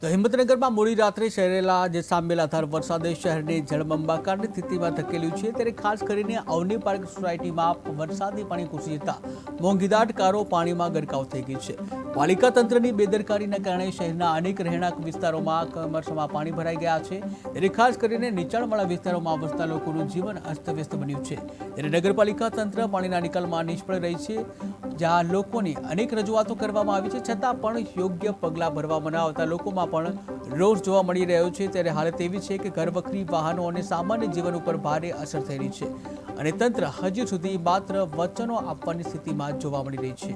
તો હિંમતનગરમાં મોડી રાત્રે શહેરેલા જે સાંબેલાધાર વરસાદે શહેરને જળબંબાકારની સ્થિતિમાં ધકેલ્યું છે, ત્યારે ખાસ કરીને અવની પાર્ક સોસાયટીમાં વરસાદી પાણી ઘૂસી જતા મોંઘીદાટ કારો પાણીમાં ગરકાવ થઈ ગઈ છે। પાલિકા તંત્રની બેદરકારીના કારણે શહેરના અનેક રહેણાંક વિસ્તારોમાં કમરસમાં પાણી ભરાઈ ગયા છે, ત્યારે ખાસ કરીને નીચાણવાળા વિસ્તારોમાં વસતા લોકોનું જીવન અસ્તવ્યસ્ત બન્યું છે। ત્યારે નગરપાલિકા તંત્ર પાણીના નિકાલમાં નિષ્ફળ રહી છે, જ્યાં લોકોની અનેક રજૂઆતો કરવામાં આવી છે, છતાં પણ યોગ્ય પગલાં ભરવામાં ન આવતા લોકોમાં પણ રોષ જોવા મળી રહ્યો છે। ત્યારે હાલત એવી છે કે ઘરવખરી વાહનો અને સામાન્ય જીવન ઉપર ભારે અસર થઈ રહી છે અને તંત્ર હજી સુધી માત્ર વચનો આપવાની સ્થિતિમાં જોવા મળી રહી છે।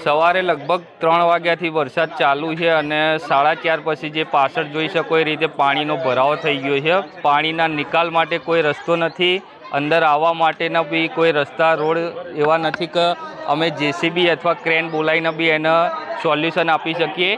સવારે લગભગ 3 વાગ્યાથી વરસાદ ચાલુ છે અને 4:30 પછી જે પાછળ જોઈ શકો એ રીતે પાણીનો ભરાવો થઈ ગયો છે। પાણીના નિકાલ માટે કોઈ રસ્તો નથી, અંદર આવવા માટેના બી કોઈ રસ્તા રોડ એવા નથી કે અમે જેસીબી અથવા ક્રેન બોલાવીને બી એને સોલ્યુશન આપી શકીએ।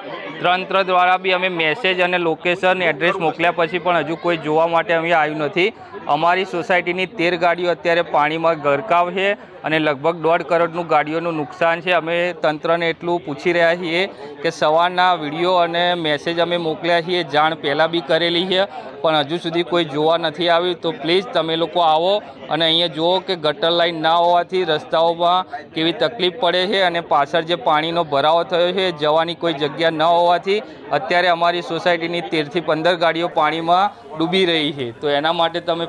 તંત્ર દ્વારા બી અમે મેસેજ અને લોકેશન એડ્રેસ મોકલ્યા પછી પણ હજુ કોઈ જોવા માટે અમે આવ્યું નથી। અમારી સોસાયટીની 13 ગાડીઓ અત્યારે પાણીમાં ગરકાવ છે અને લગભગ 1.5 કરોડનું ગાડીઓનું નુકસાન છે। અમે તંત્રને એટલું પૂછી રહ્યા છીએ કે સવારના વિડીયો અને મેસેજ અમે મોકલ્યા છીએ, જાણ પહેલાં બી કરેલી છે, પણ હજુ સુધી કોઈ જોવા નથી આવ્યું। તો પ્લીઝ તમે લોકો આવો અને અહીંયા જુઓ કે ગટર લાઈન ના હોવાથી રસ્તાઓમાં કેવી તકલીફ પડે છે અને પાછળ જે પાણીનો ભરાવો થયો છે જવાની કોઈ જગ્યા ન હોવાથી અત્યારે અમારી સોસાયટીની 13 થી 15 ગાડીઓ પાણીમાં ડૂબી રહી છે। તો એના માટે તમે